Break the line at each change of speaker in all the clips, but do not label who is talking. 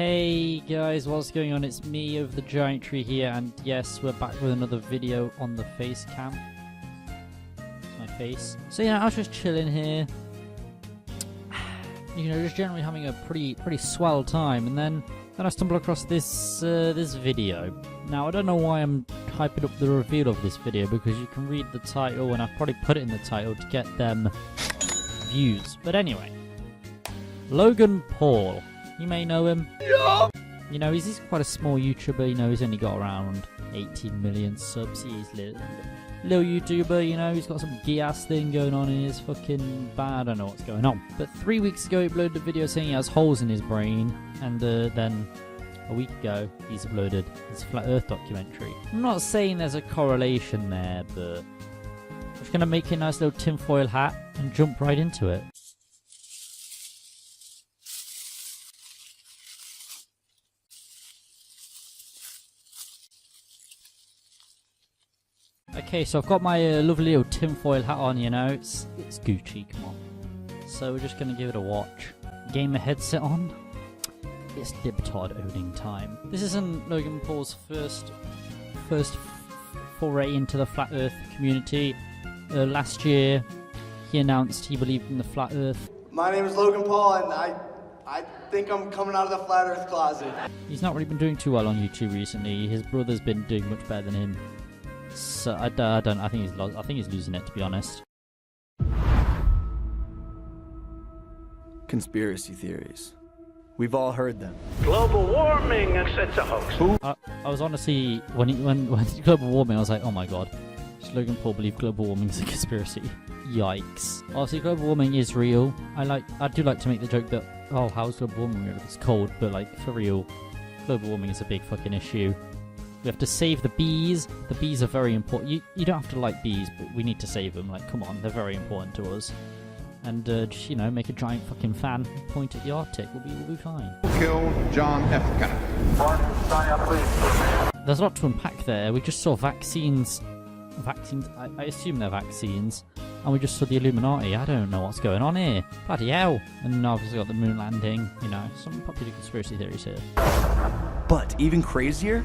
Hey guys, what's going on? It's me of the giant tree here, and yes, we're back with another video on the face cam. It's my face. So yeah, I was just chilling here, you know, just generally having a pretty swell time, and then I stumbled across this this video. Now I don't know why I'm hyping up the reveal of this video, because you can read the title, and I've probably put it in the title to get them views. But anyway, Logan Paul. You may know him. Yeah. You know, he's quite a small YouTuber. You know, he's only got around 18 million subs. He's little YouTuber. You know, he's got some gas thing going on in his fucking band. I don't know what's going on. But 3 weeks ago, he uploaded a video saying he has holes in his brain, and then a week ago, he's uploaded his Flat Earth documentary. I'm not saying there's a correlation there, but I'm just gonna make a nice little tinfoil hat and jump right into it. Okay, so I've got my lovely little tinfoil hat on, you know, it's Gucci, come on. So we're just going to give it a watch. Gamer headset on. It's libtard owning time. This isn't Logan Paul's first foray into the Flat Earth community. Last year, he announced he believed in the Flat Earth.
My name is Logan Paul, and I think I'm coming out of the Flat Earth closet.
He's not really been doing too well on YouTube recently. His brother's been doing much better than him. So I think he's losing it, to be honest.
Conspiracy theories. We've all heard them.
Global warming, it's a hoax.
I was honestly, when global warming, I was like, oh my god, does Logan Paul believe global warming is a conspiracy? Yikes. Obviously, global warming is real. I do like to make the joke that, oh, how's global warming real if it's cold? But like, for real, global warming is a big fucking issue. We have to save the bees. The bees are very important. You don't have to like bees, but we need to save them. Like, come on, they're very important to us. And just, you know, make a giant fucking fan, point at the Arctic. We'll be fine.
Kill John F. Kennedy.
There's a lot to unpack there. We just saw vaccines. I assume they're vaccines. And we just saw the Illuminati. I don't know what's going on here. Bloody hell. And obviously got the moon landing. You know, some popular conspiracy theories here.
But even crazier,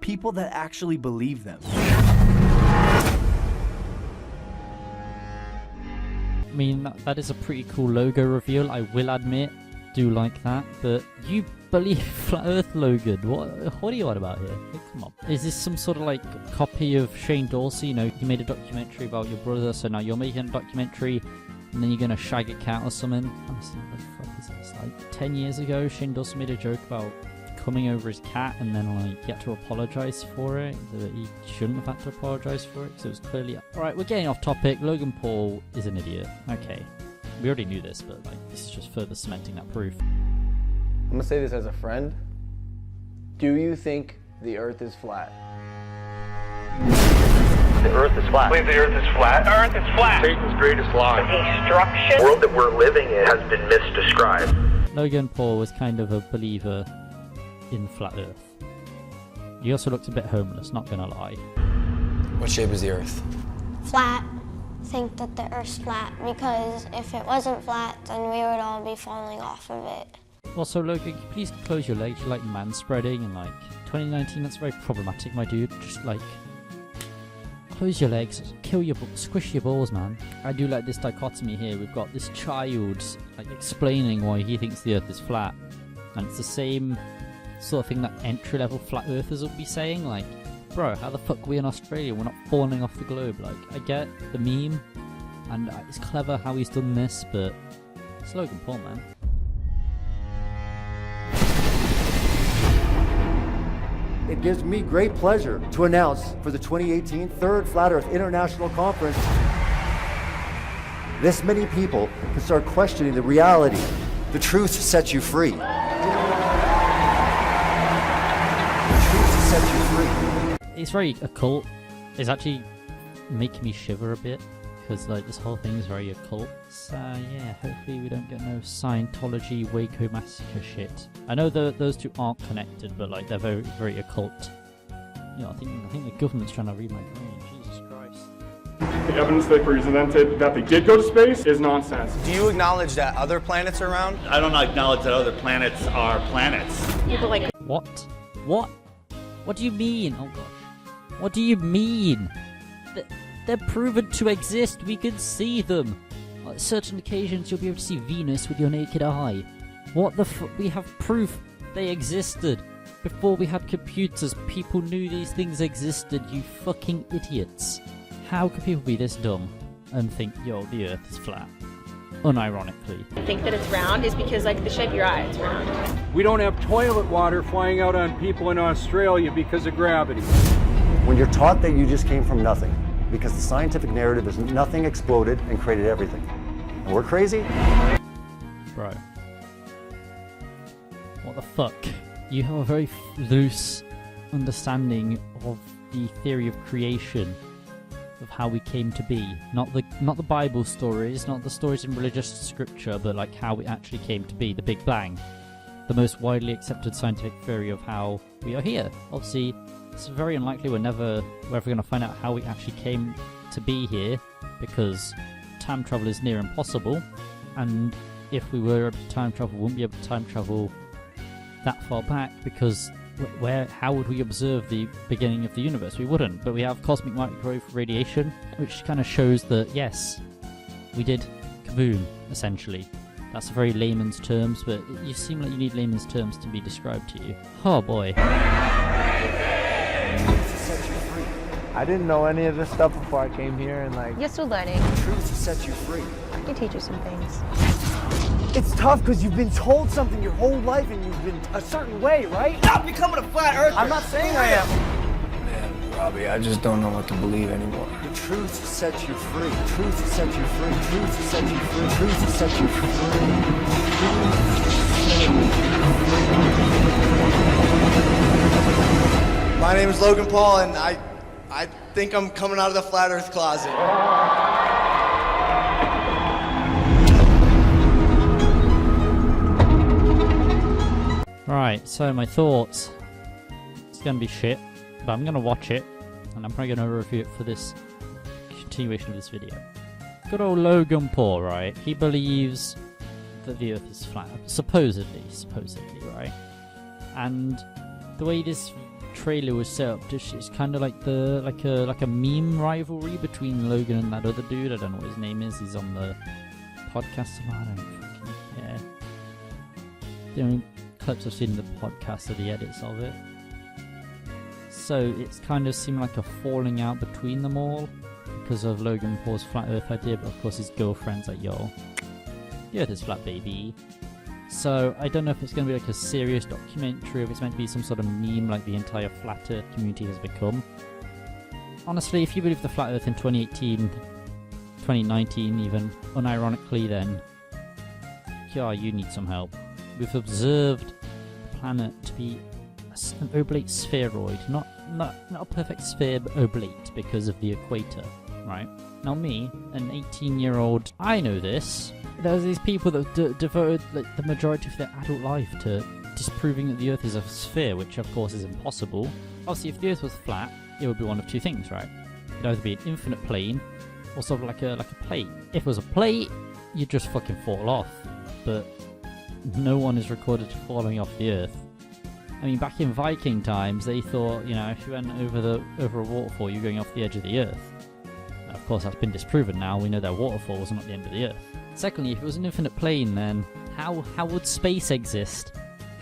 people that actually believe them.
I mean, that is a pretty cool logo reveal, I will admit. Do like that, but you believe Flat Earth, Logan? What are you on about here? Hey, come on. Is this some sort of like copy of Shane Dorsey? You know, you made a documentary about your brother, so now you're making a documentary, and then you're gonna shag a cat or something? Honestly, what the fuck is this? Like 10 years ago, Shane Dorsey made a joke about coming over his cat, and then like he had to apologize for it. That he shouldn't have had to apologize for it, because it was clearly... Alright, we're getting off topic. Logan Paul is an idiot. Okay, we already knew this, but like, this is just further cementing that proof.
I'm gonna say this as a friend. Do you think the Earth is flat?
The Earth is flat. Believe the Earth is flat? The Earth is flat. Satan's greatest lie. Destruction. The world that we're living in has been misdescribed.
Logan Paul was kind of a believer in Flat Earth. He also looked a bit homeless, not gonna lie.
What shape is the Earth?
Flat. Think that the Earth's flat, because if it wasn't flat, then we would all be falling off of it.
Also, Logan, can you please close your legs? You're like man-spreading, and like 2019, that's very problematic, my dude. Just like close your legs, squish your balls, man. I do like this dichotomy here. We've got this child like explaining why he thinks the Earth is flat, and it's the same sort of thing that entry-level flat earthers will be saying, like, bro, how the fuck are we in Australia? We're not falling off the globe. Like, I get the meme, and it's clever how he's done this, but it's Logan Paul, man.
It gives me great pleasure to announce for the 2018 Third Flat Earth International Conference, this many people can start questioning the reality. The truth sets you free.
It's very occult. It's actually making me shiver a bit, because like this whole thing is very occult. So yeah, hopefully we don't get no Scientology Waco massacre shit. I know those two aren't connected, but like they're very occult. You know, I think the government's trying to read my brain. Jesus Christ.
The evidence they presented that they did go to space is nonsense.
Do you acknowledge that other planets are around?
I don't acknowledge that other planets are planets.
People like...
What? What? What do you mean? Oh gosh. What do you mean? They're proven to exist. We can see them. On certain occasions, you'll be able to see Venus with your naked eye. What the fuck? We have proof they existed. Before we had computers, people knew these things existed, you fucking idiots. How could people be this dumb and think, yo, the Earth is flat? Unironically.
I think that it's round is because, like, the shape of your eye is round.
We don't have toilet water flying out on people in Australia because of gravity.
When you're taught that you just came from nothing, because the scientific narrative is nothing exploded and created everything. And we're crazy?
Bro. What the fuck? You have a very loose understanding of the theory of creation, of how we came to be. Not the Bible stories, not the stories in religious scripture, but like how we actually came to be, the Big Bang. The most widely accepted scientific theory of how we are here. Obviously, it's very unlikely we're ever going to find out how we actually came to be here, because time travel is near impossible, and if we were able to time travel, we wouldn't be able to time travel that far back, because how would we observe the beginning of the universe? We wouldn't, but we have cosmic microwave radiation, which kind of shows that, yes, we did kaboom, essentially. That's very layman's terms, but you seem like you need layman's terms to be described to you. Oh boy.
I didn't know any of this stuff before I came here, and like...
You're still learning.
Truth to set you free.
I can teach you some things.
It's tough because you've been told something your whole life and you've been a certain way, right? Stop becoming a flat earther! I'm not saying I am.
Man, Robbie, I just don't know what to believe anymore.
The truth to set you free. Truth to set you free. Truth to set you free. Truth to set you free.
My name is Logan Paul, and I think I'm coming out of the flat earth closet.
Right, so my thoughts. It's gonna be shit, but I'm gonna watch it, and I'm probably gonna review it for this continuation of this video. Good old Logan Paul, right? He believes that the Earth is flat, supposedly, right? And the way this trailer was set up, it's kind of like like a meme rivalry between Logan and that other dude. I don't know what his name is. He's on the podcast. I don't fucking care. The only clips I've seen in the podcast are the edits of it. So it's kind of seemed like a falling out between them all because of Logan Paul's flat Earth idea, but of course his girlfriend's like, yo, the Earth is flat, baby. So I don't know if it's going to be like a serious documentary, or if it's meant to be some sort of meme like the entire flat Earth community has become. Honestly, if you believe the flat Earth in 2018, 2019 even, unironically, then yeah, you need some help. We've observed the planet to be an oblate spheroid, not a perfect sphere, but oblate because of the equator, right? Now me, an 18-year-old, I know this. There's these people that devoted like the majority of their adult life to disproving that the Earth is a sphere, which of course is impossible. Obviously, if the Earth was flat, it would be one of two things, right? It'd either be an infinite plane, or sort of like a plate. If it was a plate, you'd just fucking fall off. But no one is recorded falling off the Earth. I mean, back in Viking times, they thought, you know, if you went over a waterfall, you're going off the edge of the Earth. Now, of course, that's been disproven now. We know that waterfalls are not the end of the Earth. Secondly, if it was an infinite plane, then how would space exist?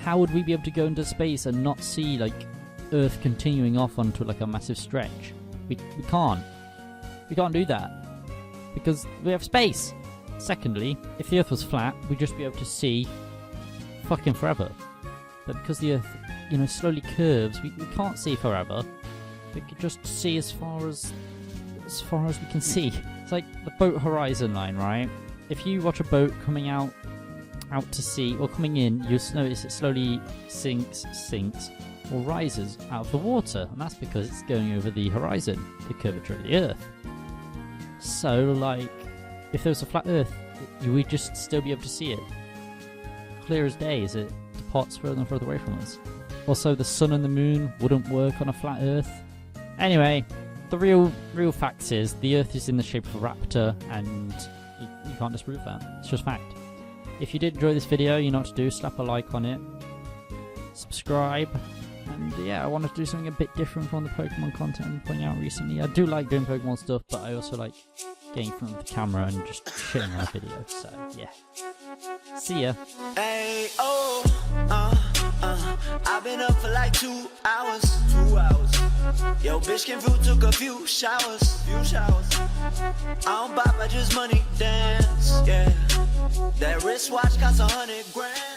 How would we be able to go into space and not see, like, Earth continuing off onto, like, a massive stretch? We can't. We can't do that. Because we have space. Secondly, if the Earth was flat, we'd just be able to see fucking forever. But because the Earth, you know, slowly curves, we can't see forever. We could just see as far as we can see. It's like the boat horizon line, right? If you watch a boat coming out to sea, or coming in, you'll notice it slowly sinks, or rises out of the water. And that's because it's going over the horizon, the curvature of the Earth. So, like, if there was a flat Earth, we'd just still be able to see it. Clear as day as it departs further and further away from us. Also, the sun and the moon wouldn't work on a flat Earth. Anyway, the real fact is the Earth is in the shape of a raptor, and you can't disprove that. It's just fact. If you did enjoy this video, you know what to do. Slap a like on it, subscribe, and yeah, I wanted to do something a bit different from the Pokemon content I'm putting out recently. I do like doing Pokemon stuff, but I also like getting in front of the camera and just shitting on a video. So yeah, see ya.
Hey, oh, I've been up for like 2 hours. 2 hours. Yo, bitch came through, took a few showers. I don't bop, I just money dance. Yeah, that wristwatch costs 100 grand.